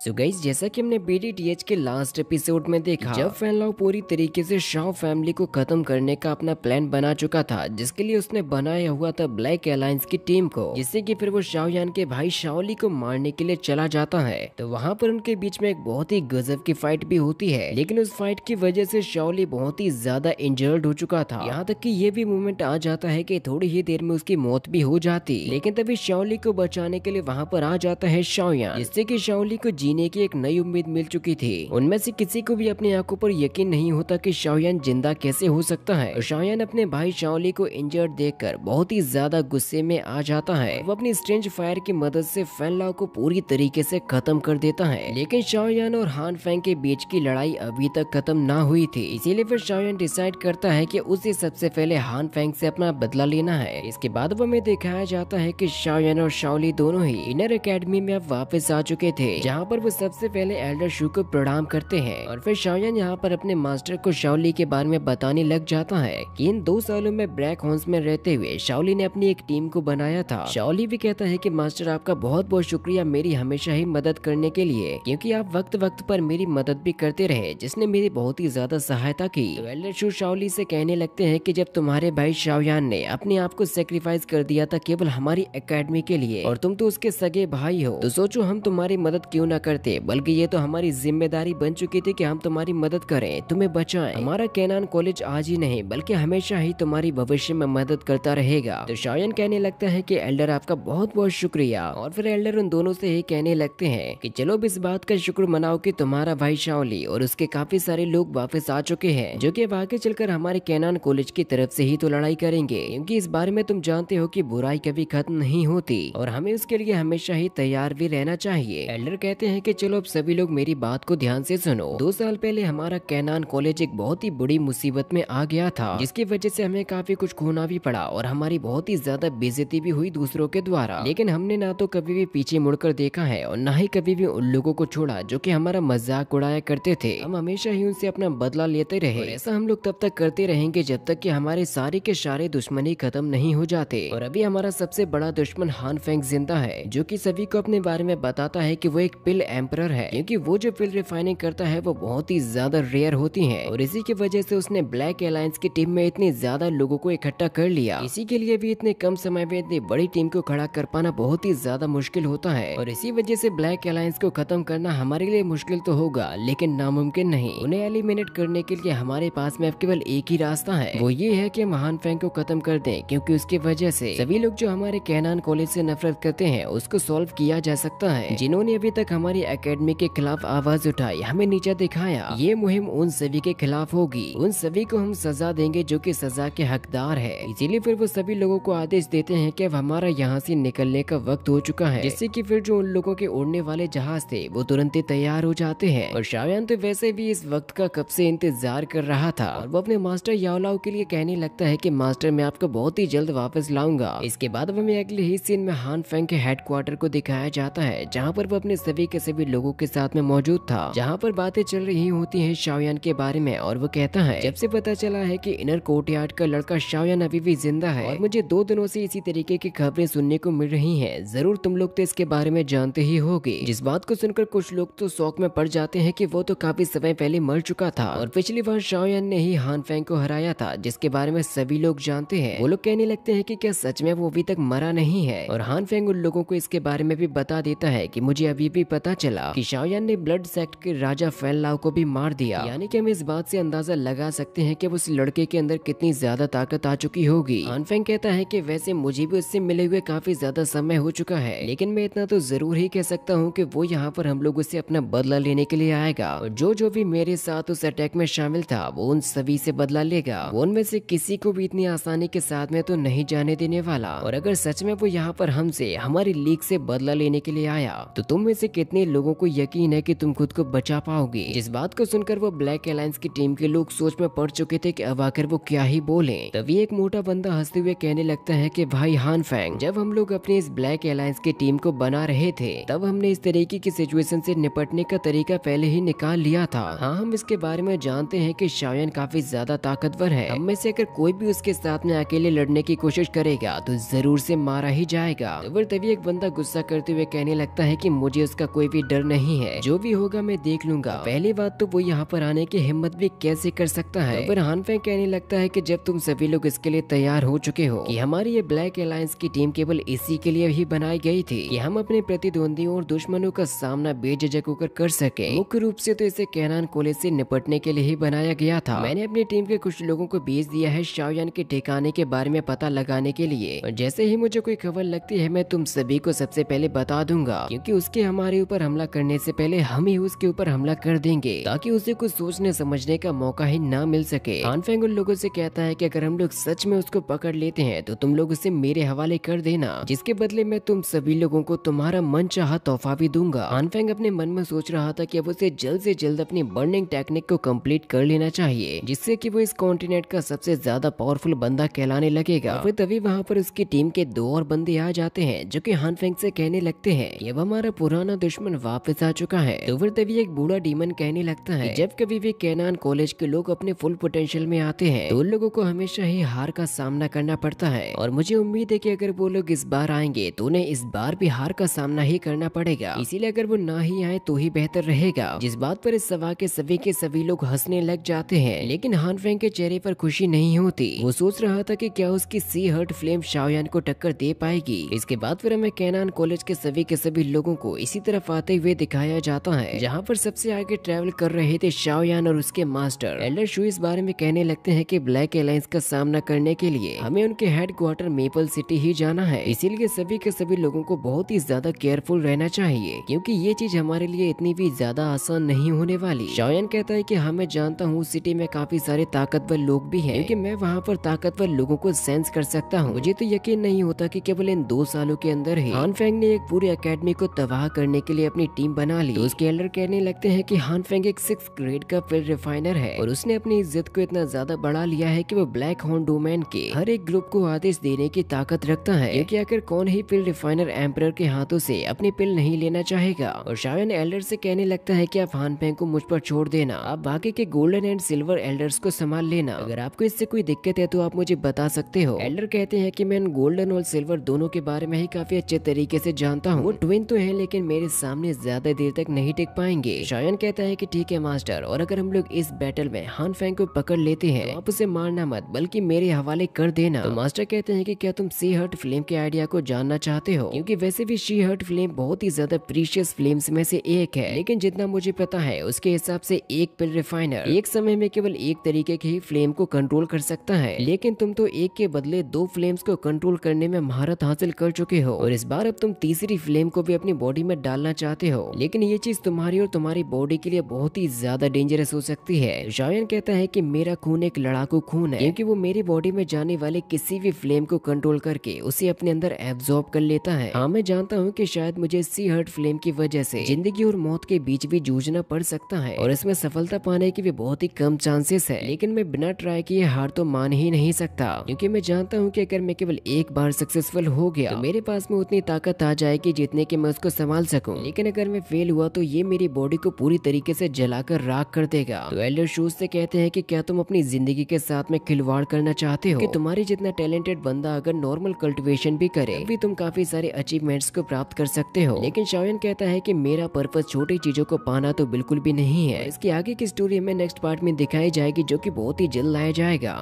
So guys, जैसा कि हमने बीडीटीएच के लास्ट एपिसोड में देखा, जब फैनलाओ पूरी तरीके से शाओ फैमिली को खत्म करने का अपना प्लान बना चुका था, जिसके लिए उसने बनाया हुआ था ब्लैक अलायंस की टीम को, जिससे कि फिर वो शाओयान के भाई शाओली को मारने के लिए चला जाता है। तो वहाँ पर उनके बीच में एक बहुत ही गजब की फाइट भी होती है, लेकिन उस फाइट की वजह से शाओली बहुत ही ज्यादा इंजर्ड हो चुका था। यहाँ तक कि ये भी मोमेंट आ जाता है कि थोड़ी ही देर में उसकी मौत भी हो जाती, लेकिन तभी शाओली को बचाने के लिए वहाँ पर आ जाता है शाओयान, जिससे कि शाओली को जीने की एक नई उम्मीद मिल चुकी थी। उनमें से किसी को भी अपनी आंखों पर यकीन नहीं होता कि शाओयान जिंदा कैसे हो सकता है। और शाओयान अपने भाई शाओली को इंजर्ड देखकर बहुत ही ज्यादा गुस्से में आ जाता है। वो अपनी स्ट्रेंज फायर की मदद से फैनलाओ को पूरी तरीके से खत्म कर देता है, लेकिन शाओयान और हान फेंग के बीच की लड़ाई अभी तक खत्म ना हुई थी। इसीलिए फिर शाओयान डिसाइड करता है कि उसे सबसे पहले हान फेंग से अपना बदला लेना है। इसके बाद वो हमें दिखाया जाता है कि शाओयान और शाओली दोनों ही इनर एकेडमी में अब वापस आ चुके थे, जहाँ पर वो सबसे पहले एल्डर शू को प्रणाम करते हैं। और फिर शाओयान यहाँ पर अपने मास्टर को शाओली के बारे में बताने लग जाता है कि इन 2 सालों में ब्लैक हॉर्न्स में रहते हुए शाओली ने अपनी एक टीम को बनाया था। शाओली भी कहता है कि मास्टर आपका बहुत बहुत शुक्रिया मेरी हमेशा ही मदद करने के लिए, क्योंकि आप वक्त वक्त पर मेरी मदद भी करते रहे, जिसने मेरी बहुत ही ज्यादा सहायता की। तो एल्डर शू शाओली से कहने लगते हैं कि जब तुम्हारे भाई शाओयान ने अपने आप को सेक्रीफाइस कर दिया था केवल हमारी एकेडमी के लिए, और तुम तो उसके सगे भाई हो, तो सोचो हम तुम्हारी मदद क्यों ना करते, बल्कि ये तो हमारी जिम्मेदारी बन चुकी थी कि हम तुम्हारी मदद करें, तुम्हें बचाएं। हमारा कैनान कॉलेज आज ही नहीं बल्कि हमेशा ही तुम्हारी भविष्य में मदद करता रहेगा। तो शाओयान कहने लगता है कि एल्डर आपका बहुत बहुत शुक्रिया। और फिर एल्डर उन दोनों से ही कहने लगते हैं कि चलो इस बात का शुक्र मनाओ कि तुम्हारा भाई शाओली और उसके काफी सारे लोग वापस आ चुके हैं, जो कि अब आगे चलकर हमारे कैनान कॉलेज की तरफ से ही तो लड़ाई करेंगे, क्योंकि इस बारे में तुम जानते हो कि बुराई कभी खत्म नहीं होती और हमें उसके लिए हमेशा ही तैयार भी रहना चाहिए। एल्डर कहते हैं कि चलो अब सभी लोग मेरी बात को ध्यान से सुनो। 2 साल पहले हमारा कैनान कॉलेज एक बहुत ही बड़ी मुसीबत में आ गया था, जिसकी वजह से हमें काफी कुछ खोना भी पड़ा और हमारी बहुत ही ज्यादा बेइज्जती भी हुई दूसरों के द्वारा। लेकिन हमने ना तो कभी भी पीछे मुड़कर देखा है और ना ही कभी भी उन लोगों को छोड़ा जो कि हमारा मजाक उड़ाया करते थे। हम हमेशा ही उनसे अपना बदला लेते रहे और ऐसा हम लोग तब तक करते रहेंगे जब तक कि हमारे सारे के सारे दुश्मनी खत्म नहीं हो जाते। और अभी हमारा सबसे बड़ा दुश्मन हान फेंग जिंदा है, जो कि सभी को अपने बारे में बताता है कि वो एक पिल एम्परर है, क्योंकि वो जो पिल रिफाइनिंग करता है वो बहुत ही ज्यादा रेयर होती है, और इसी की वजह से उसने ब्लैक अलायंस की टीम में इतने ज्यादा लोगों को इकट्ठा कर लिया। इसी के लिए भी इतने कम समय में इतनी बड़ी टीम को खड़ा कर पाना बहुत ही ज्यादा मुश्किल होता है, और इसी वजह से ब्लैक अलायंस को खत्म करना हमारे लिए मुश्किल तो होगा लेकिन नामुमकिन नहीं। उन्हें एलिमिनेट करने के लिए हमारे पास में अब केवल एक ही रास्ता है, वो ये है कि हम हान फेंग को खत्म कर दें, क्योंकि उसकी वजह से सभी लोग जो हमारे कैनान कॉलेज से नफरत करते हैं उसको सॉल्व किया जा सकता है। जिन्होंने अभी तक हमारी एकेडमी के खिलाफ आवाज उठाई, हमें नीचा दिखाया, ये मुहिम उन सभी के खिलाफ होगी। उन सभी को हम सजा देंगे जो कि सजा के हकदार है। इसीलिए फिर वो सभी लोगों को आदेश देते हैं कि अब हमारा यहाँ से निकलने का वक्त हो चुका है, जिससे कि फिर जो उन लोगों के उड़ने वाले जहाज थे वो तुरंत ही तैयार हो जाते हैं। और शाओयान तो वैसे भी इस वक्त का कब से इंतजार कर रहा था, और वो अपने मास्टर याओलाओ के लिए कहने लगता है कि मास्टर मैं आपको बहुत ही जल्द वापस लाऊंगा। इसके बाद हमें अगले ही सीन में हान फेंग के हेडक्वार्टर को दिखाया जाता है, जहाँ पर वो अपने सभी के सभी लोगों के साथ में मौजूद था, जहाँ पर बातें चल रही होती हैं शाओयान के बारे में। और वो कहता है जब से पता चला है कि इनर कोर्टयार्ड का लड़का शाओयान अभी भी जिंदा है, और मुझे 2 दिनों से इसी तरीके की खबरें सुनने को मिल रही हैं, जरूर तुम लोग तो इसके बारे में जानते ही होगे। जिस बात को सुनकर कुछ लोग तो शौक में पड़ जाते हैं कि वो तो काफी समय पहले मर चुका था, और पिछली बार शाओयान ने ही हान फेंग को हराया था, जिसके बारे में सभी लोग जानते हैं। वो लोग कहने लगते हैं कि क्या सच में वो अभी तक मरा नहीं है, और हान फेंग उन लोगों को इसके बारे में भी बता देता है कि मुझे अभी भी पता चला कि शाओयान ने ब्लड सेक्ट के राजा फैनलाओ को भी मार दिया। यानी कि हम इस बात से अंदाजा लगा सकते हैं कि उस लड़के के अंदर कितनी ज्यादा ताकत आ चुकी होगी। हान फेंग कहता है कि वैसे मुझे भी उससे मिले हुए काफी ज्यादा समय हो चुका है, लेकिन मैं इतना तो जरूर ही कह सकता हूँ कि वो यहाँ पर हम लोगों से अपना बदला लेने के लिए आएगा, और जो भी मेरे साथ उस अटैक में शामिल था वो उन सभी से बदला लेगा। वो उनमें से किसी को भी इतनी आसानी के साथ में तो नहीं जाने देने वाला, और अगर सच में वो यहाँ पर हमसे हमारी लीग से बदला लेने के लिए आया तो तुम में से कितने लोगों को यकीन है कि तुम खुद को बचा पाओगे। जिस बात को सुनकर वो ब्लैक अलायंस की टीम के लोग सोच में पड़ चुके थे कि अब आकर वो क्या ही बोले। तभी एक मोटा बंदा हंसते हुए कहने लगता है कि भाई हान फेंग, जब हम लोग अपनी इस ब्लैक अलायंस की टीम को बना रहे थे तब हमने इस तरीके की सिचुएशन से निपटने का तरीका पहले ही निकाल लिया था। हाँ, हम इसके बारे में जानते हैं कि शाओयान काफी ज्यादा ताकतवर है। हम में से अगर कोई भी उसके साथ में अकेले लड़ने की कोशिश करेगा तो जरूर से मारा ही जाएगा। तो फिर तभी एक बंदा गुस्सा करते हुए कहने लगता है कि मुझे उसका कोई भी डर नहीं है, जो भी होगा मैं देख लूंगा। पहली बात तो वो यहाँ पर आने की हिम्मत भी कैसे कर सकता है। तो फिर हान फेंग कहने लगता है कि जब तुम सभी लोग इसके लिए तैयार हो चुके हो कि हमारी ये ब्लैक अलायंस की टीम केवल इसी के लिए ही बनाई गई थी कि हम अपने प्रतिद्वंदियों और दुश्मनों का सामना बेझिझक होकर कर सके। मुख्य रूप से तो इसे कैनान कॉलेज से निपटने के लिए ही बनाया गया था। मैंने अपनी टीम के कुछ लोगों को भेज दिया है शाओयान के ठिकाने के बारे में पता लगाने के लिए, और जैसे ही मुझे कोई खबर लगती है मैं तुम सभी को सबसे पहले बता दूंगा, क्योंकि उसके हमारे ऊपर हमला करने से पहले हम ही उसके ऊपर हमला कर देंगे ताकि उसे कुछ सोचने समझने का मौका ही ना मिल सके। हान फेंग उन लोगों से कहता है कि अगर हम लोग सच में उसको पकड़ लेते हैं तो तुम लोग उसे मेरे हवाले कर देना, जिसके बदले में तुम सभी लोगों को तुम्हारा मनचाहा तोहफा भी दूंगा। हान फेंग अपने मन में सोच रहा था कि अब उसे जल्द से जल्द अपनी बर्निंग टेक्निक को कंप्लीट कर लेना चाहिए, जिससे कि वो इस कॉन्टिनेंट का सबसे ज्यादा पावरफुल बंदा कहलाने लगेगा। फिर तभी वहाँ पर उसकी टीम के 2 और बंदे आ जाते हैं जो कि हान फेंग से कहने लगते हैं कि अब हमारा पुराना दुश्मन वापस आ चुका है। तो फिर तभी एक बूढ़ा डीमन कहने लगता है कि जब कभी भी कैनान कॉलेज के लोग अपने फुल पोटेंशियल में आते हैं तो उन लोगों को हमेशा ही हार का सामना करना पड़ता है, और मुझे उम्मीद है कि अगर वो लोग इस बार आएंगे तो उन्हें इस बार भी हार का सामना ही करना पड़ेगा। इसीलिए अगर वो ना ही आए तो ही बेहतर रहेगा। जिस बात पर इस सभा के सभी लोग हंसने लग जाते हैं, लेकिन हान फेंग के चेहरे पर खुशी नहीं होती। वो सोच रहा था कि क्या उसकी सी हर्ट फ्लेम शाओयान को टक्कर दे पाएगी। इसके बाद फिर हमें कैनान कॉलेज के सभी लोगों को इसी तरफ आते हुए दिखाया जाता है, जहाँ पर सबसे आगे ट्रैवल कर रहे थे शाओयान और उसके मास्टर। एल्डर शू इस बारे में कहने लगते हैं कि ब्लैक अलायंस का सामना करने के लिए हमें उनके हेडक्वार्टर मेपल सिटी ही जाना है, इसीलिए सभी के सभी लोगों को बहुत ही ज्यादा केयरफुल रहना चाहिए, क्योंकि ये चीज हमारे लिए इतनी भी ज्यादा आसान नहीं होने वाली। शाओयान कहता है कि हाँ मैं जानता हूँ, सिटी में काफी सारे ताकतवर लोग भी हैं, क्योंकि मैं वहाँ पर ताकतवर लोगों को सेंस कर सकता हूँ। मुझे तो यकीन नहीं होता कि केवल इन 2 सालों के अंदर ही हान फेंग ने एक पूरी एकेडमी को तबाह करने के लिए अपनी टीम बना ली। तो उसके एल्डर कहने लगते हैं कि हान फेंग एक 6th ग्रेड का फील्ड रिफाइनर है, और उसने अपनी इज्जत को इतना ज्यादा बढ़ा लिया है कि वो ब्लैक हॉर्न डोमेन के हर एक ग्रुप को आदेश देने की ताकत रखता है, क्योंकि आखिर कौन ही फील्ड रिफाइनर एम्परर के हाथों से अपनी पिल नहीं लेना चाहेगा। और शाओयान एल्डर से कहने लगता है कि आप हान फेंग को मुझ पर छोड़ देना, आप बाकी के गोल्डन एंड सिल्वर एल्डर्स को संभाल लेना, अगर आपको इससे कोई दिक्कत है तो आप मुझे बता सकते हो। एल्डर कहते हैं कि मैं गोल्डन और सिल्वर दोनों के बारे में ही काफी अच्छे तरीके से जानता हूँ, वो ट्विन तो है लेकिन मेरे सामने ज्यादा देर तक नहीं टिक पाएंगे। शाओयान कहता है कि ठीक है मास्टर, और अगर हम लोग इस बैटल में हान फेंग को पकड़ लेते हैं तो आप उसे मारना मत बल्कि मेरे हवाले कर देना। तो मास्टर कहते हैं कि क्या तुम सी हर्ट फ्लेम के आइडिया को जानना चाहते हो, क्योंकि वैसे भी शी हर्ट फ्लेम बहुत ही ज्यादा प्रीशियस फ्लेम्स में से एक है, लेकिन जितना मुझे पता है उसके हिसाब से एक पिल रिफाइनर एक समय में केवल एक तरीके की ही फ्लेम को कंट्रोल कर सकता है, लेकिन तुम तो एक के बदले 2 फ्लेम्स को कंट्रोल करने में महारत हासिल कर चुके हो, और इस बार अब तुम तीसरी फ्लेम को भी अपनी बॉडी में डालना चाहते हो, लेकिन ये चीज तुम्हारी और तुम्हारी बॉडी के लिए बहुत ही ज्यादा डेंजरस हो सकती है। शाओयान कहता है कि मेरा खून एक लड़ाकू खून है, क्योंकि वो मेरी बॉडी में जाने वाले किसी भी फ्लेम को कंट्रोल करके उसे अपने अंदर एब्जॉर्ब कर लेता है। हाँ मैं जानता हूँ कि शायद मुझे सी हर्ट फ्लेम की वजह से जिंदगी और मौत के बीच भी जूझना पड़ सकता है, और इसमें सफलता पाने की भी बहुत ही कम चांसेस है, लेकिन मैं बिना ट्राई किए हार तो मान ही नहीं सकता, क्योंकि मैं जानता हूँ कि अगर मैं केवल एक बार सक्सेसफुल हो गया तो मेरे पास में उतनी ताकत आ जाएगी जितने कि मैं उसको संभाल सकूं, लेकिन अगर मैं फेल हुआ तो ये मेरी बॉडी को पूरी तरीके से जलाकर राख कर देगा। तो एल्डर शूज से कहते हैं कि क्या तुम अपनी जिंदगी के साथ में खिलवाड़ करना चाहते हो, कि तुम्हारी जितना टैलेंटेड बंदा अगर नॉर्मल कल्टिवेशन भी करे भी तुम काफी सारे अचीवमेंट्स को प्राप्त कर सकते हो। लेकिन शाओयान कहता है कि मेरा पर्पस छोटी चीजों को पाना तो बिल्कुल भी नहीं है। इसकी आगे की स्टोरी हमें नेक्स्ट पार्ट में दिखाई जाएगी, जो कि बहुत ही जल्द लाया जाएगा।